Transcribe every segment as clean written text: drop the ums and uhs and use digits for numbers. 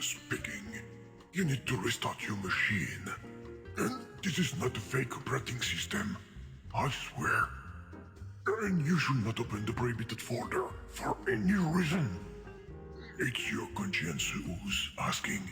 speaking. You need to restart your machine. And this is not a fake operating system. I swear. And you should not open the prohibited folder for any reason. It's your conscience who's asking.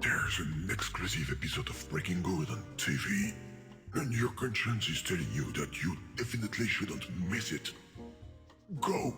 There's an exclusive episode of Breaking Good on TV, and your conscience is telling you that you definitely shouldn't miss it. Go!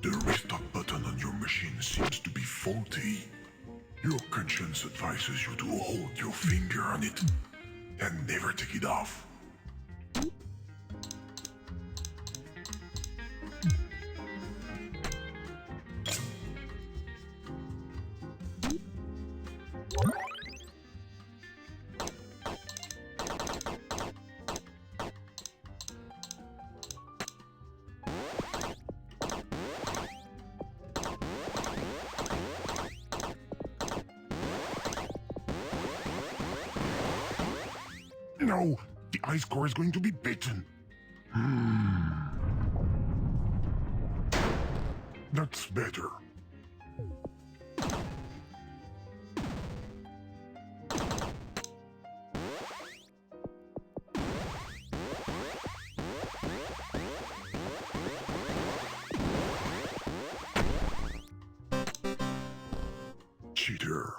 The restart button on your machine seems to be faulty. Your conscience advises you to hold your finger on it and never take it off. No, the ice core is going to be beaten. That's better. Cheater.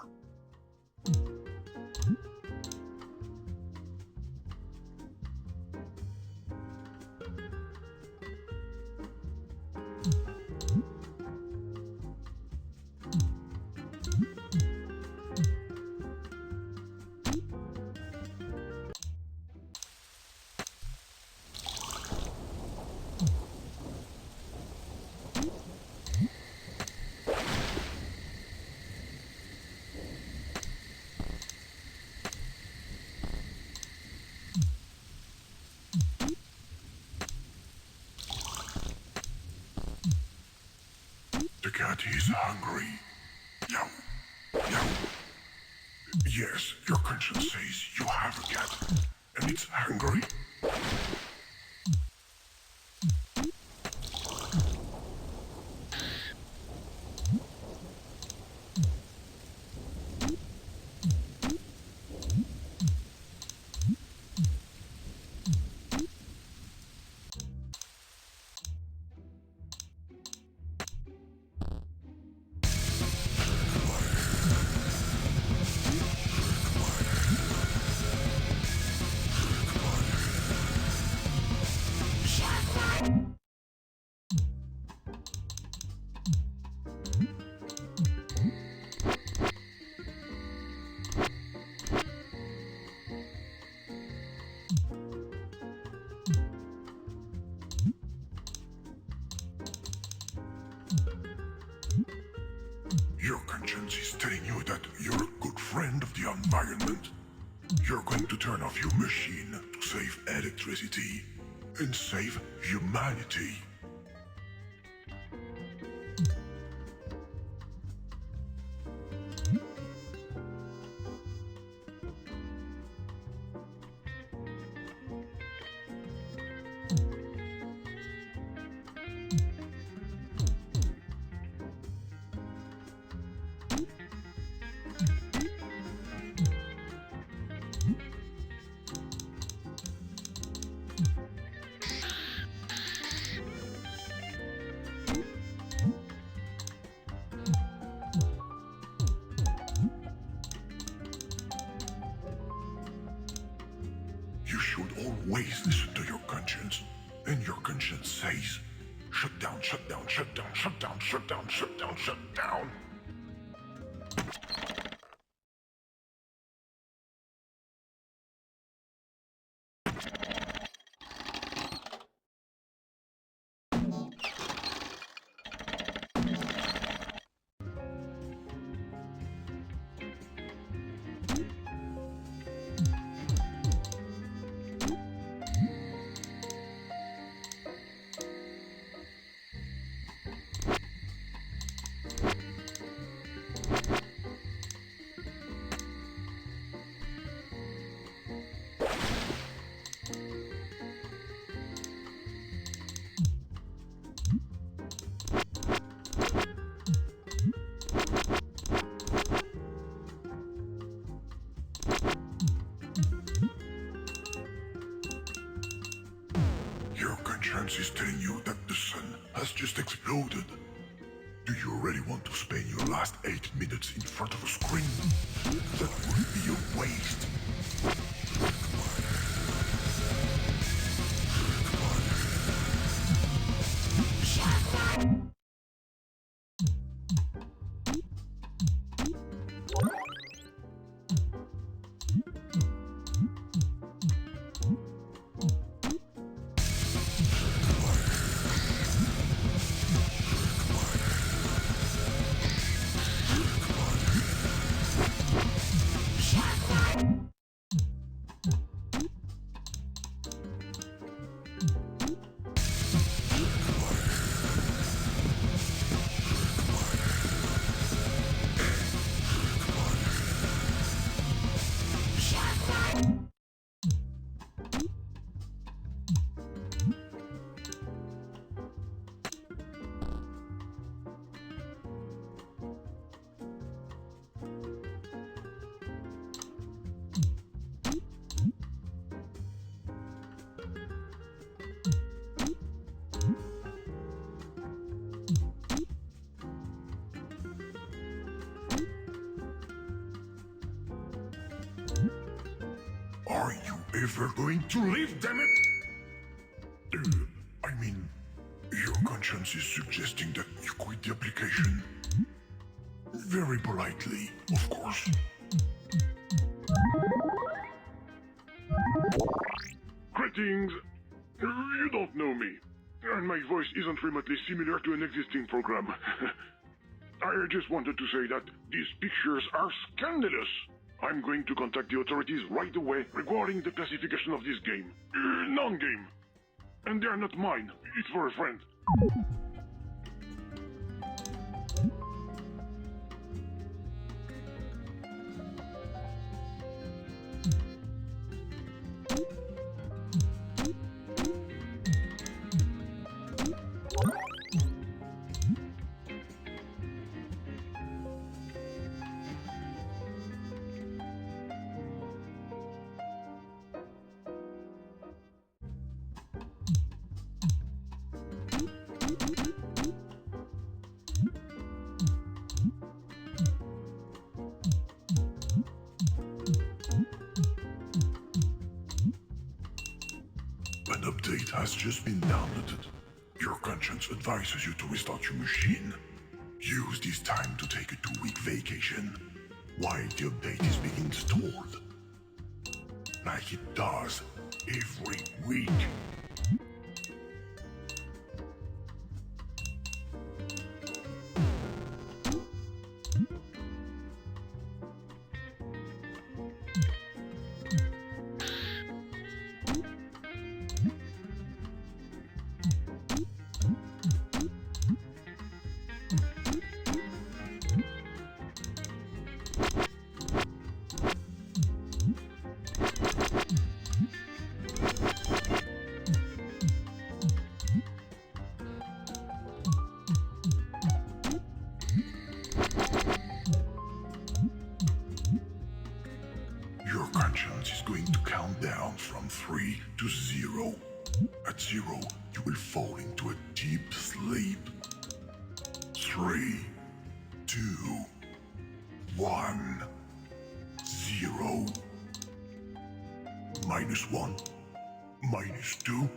The cat is hungry. Meow. Meow. Yes, your conscience says you have a cat, and it's hungry. Your conscience is telling you that you're a good friend of the environment. You're going to turn off your machine to save electricity and save humanity. You should always listen to your conscience. And your conscience says, shut down, shut down, shut down, shut down, shut down, shut down, shut down. Your conscience is telling you that the sun has just exploded. Do you really want to spend your last 8 minutes in front of a screen? That would be a waste. Are you ever going to leave, damn it? I mean, your conscience is suggesting that you quit the application. Very politely, of course. Greetings. You don't know me, and my voice isn't remotely similar to an existing program. I just wanted to say that these pictures are scandalous. I'm going to contact the authorities right away regarding the classification of this game. Non-game. And they're not mine. It's for a friend. An update has just been downloaded. Your conscience advises you to restart your machine. Use this time to take a 2-week vacation while the update is being installed. Like it does every week. count from 3 to 0. At 0, you will fall into a deep sleep. 3, 2, 1, 0. -1, -2.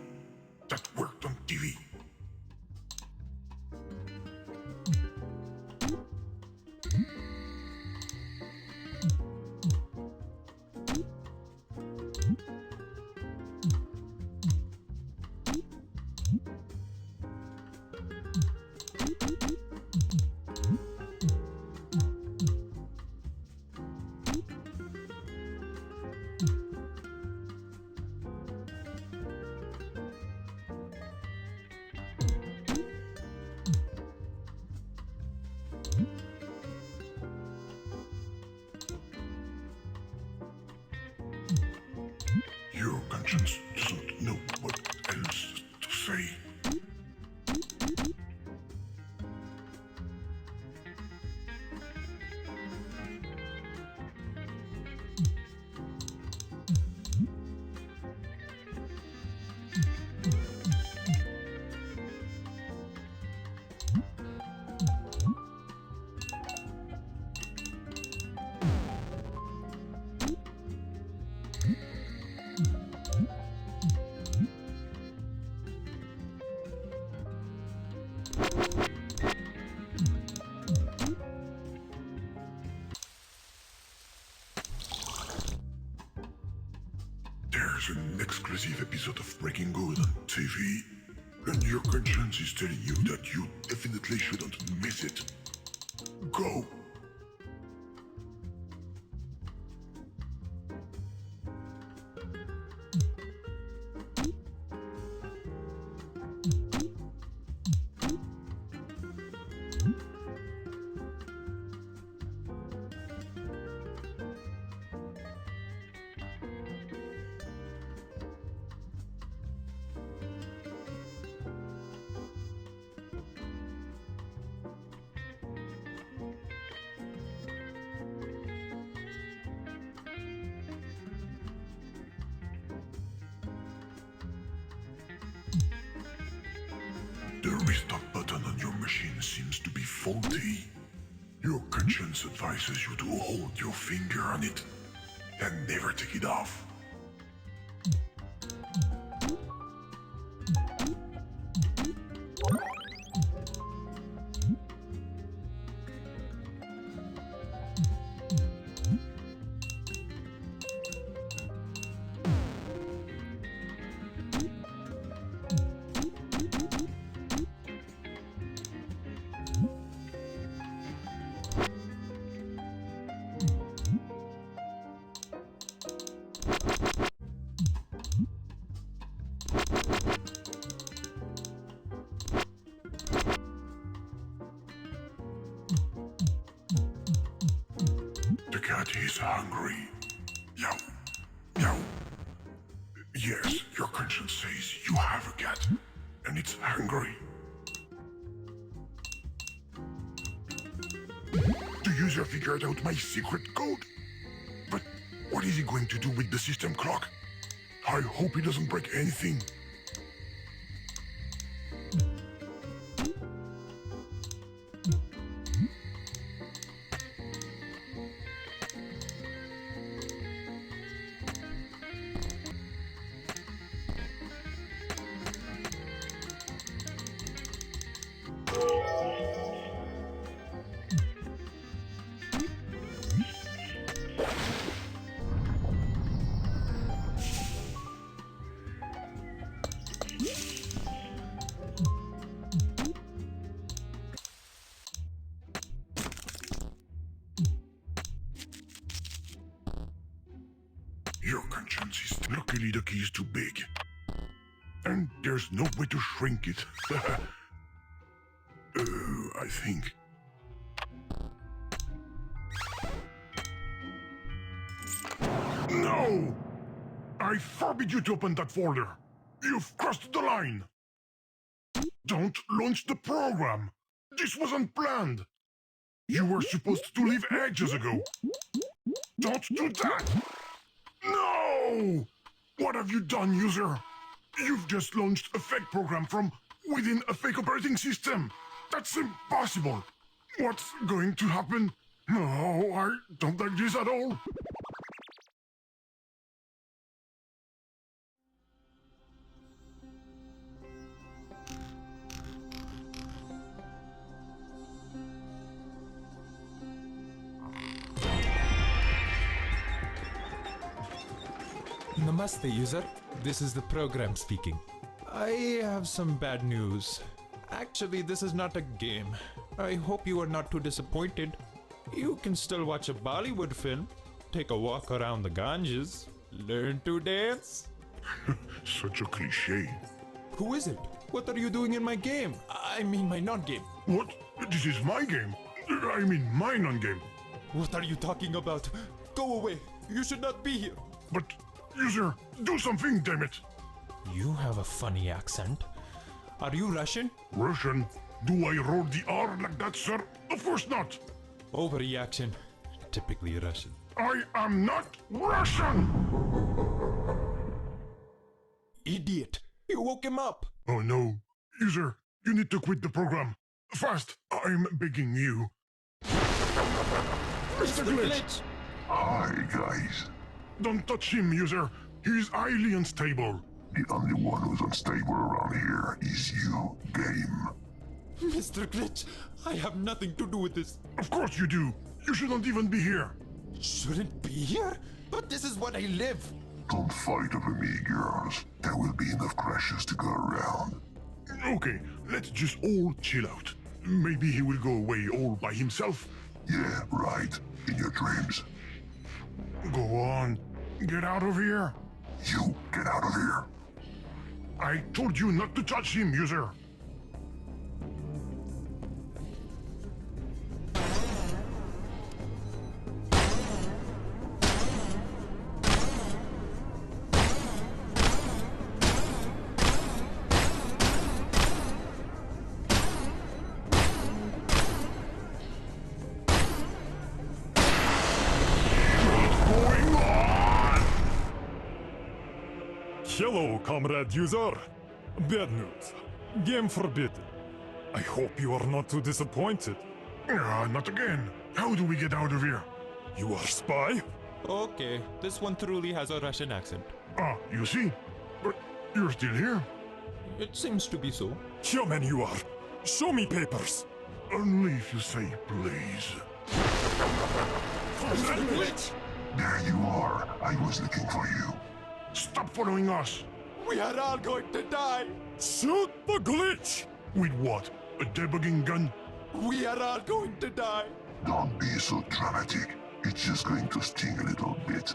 That worked on TV. Your conscience doesn't know what else to say. There's an exclusive episode of Breaking Good on TV, and your conscience is telling you that you definitely shouldn't miss it. Go! The restart button on your machine seems to be faulty. Your conscience advises you to hold your finger on it and never take it off. The cat is hungry. Meow. Meow. Yes, your conscience says you have a cat, and it's hungry. The user figured out my secret code. But what is he going to do with the system clock? I hope he doesn't break anything. Your conscience is... Luckily the key is too big. And there's no way to shrink it. I think. No! I forbid you to open that folder. You've crossed the line. Don't launch the program. This wasn't planned. You were supposed to leave ages ago. Don't do that. No! What have you done, user? You've just launched a fake program from within a fake operating system. That's impossible. What's going to happen? No, I don't like this at all. Namaste, user. This is the program speaking. I have some bad news. Actually, this is not a game. I hope you are not too disappointed. You can still watch a Bollywood film, take a walk around the Ganges, learn to dance. Such a cliche. Who is it? What are you doing in my game? I mean my non-game. What? This is my game. I mean my non-game. What are you talking about? Go away. You should not be here. But, user, do something, damn it. You have a funny accent. Are you Russian? Russian? Do I roll the R like that, sir? Of course not. Overreaction. Typically Russian. I am not Russian! Idiot. You woke him up. Oh no. User, you need to quit the program. Fast, I'm begging you. Mr. Glitch! Hi, guys. Don't touch him, user. He's highly unstable. The only one who's unstable around here is you, game. Mr. Glitch, I have nothing to do with this. Of course you do. You shouldn't even be here. Shouldn't be here? But this is what I live. Don't fight over me, girls. There will be enough crashes to go around. Okay, let's just all chill out. Maybe he will go away all by himself. Yeah, right. In your dreams. Go on. Get out of here. You, get out of here. I told you not to touch him, user. Hello, comrade user. Bad news. Game forbidden. I hope you are not too disappointed. Not again. How do we get out of here? You are spy? Okay, this one truly has a Russian accent. Ah, you see? But you're still here. It seems to be so. Human you are. Show me papers. Only if you say please. There you are. I was looking for you. Stop following us. We are all going to die. Shoot the glitch! With what? A debugging gun? We are all going to die. Don't be so dramatic. It's just going to sting a little bit.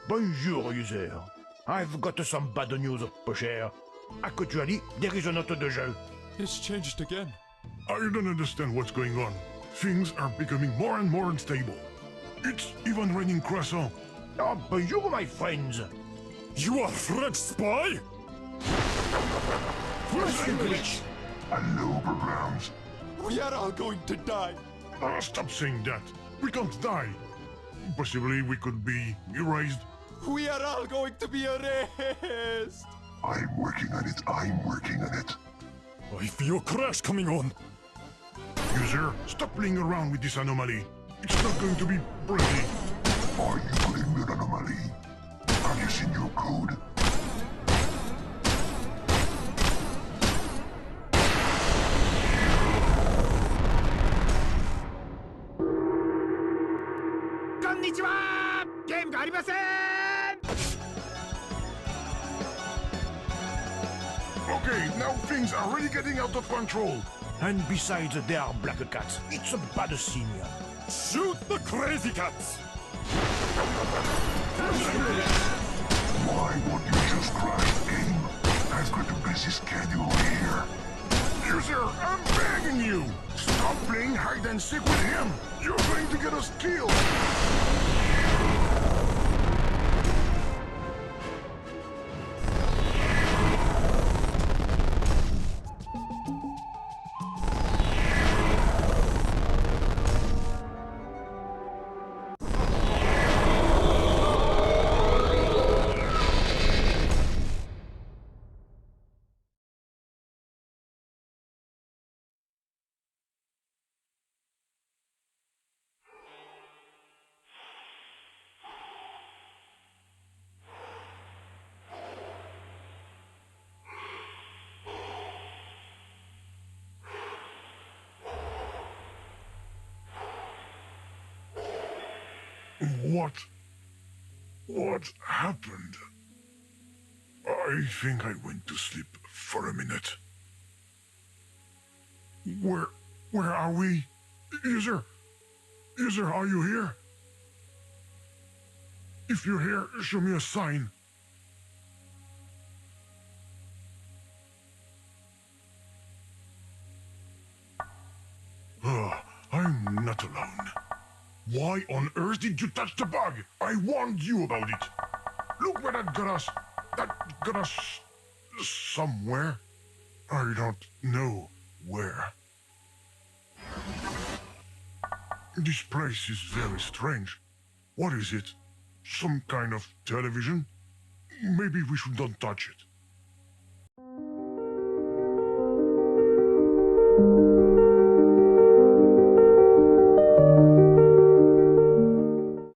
Bonjour, user. I've got some bad news, pocher. Actually, there is a note de jeu. It's changed again. I don't understand what's going on. Things are becoming more and more unstable. It's even raining croissant. Oh, bonjour, my friends. You are French spy? Hello, programs. We are all going to die. Stop saying that. We can't die. Possibly we could be erased. We are all going to be erased. I'm working on it. I'm working on it. I feel crash coming on. User, stop playing around with this anomaly. It's not going to be pretty. Are you putting me an anomaly? Have you seen your code? Konnichiwa! Game がありません! Okay, now things are really getting out of control. And besides, there are black cats. It's a bad scene. Shoot the crazy cats! Why won't you just crash the game? I've got a busy schedule here. User, I'm begging you. Stop playing hide and seek with him. You're going to get us killed. What? What happened? I think I went to sleep for a minute. Where are we? User, are you here? If you're here, show me a sign. I'm not alone. Why on earth did you touch the bug? I warned you about it. Look where that got us. That got us somewhere. I don't know where. This place is very strange. What is it? Some kind of television? Maybe we should not touch it.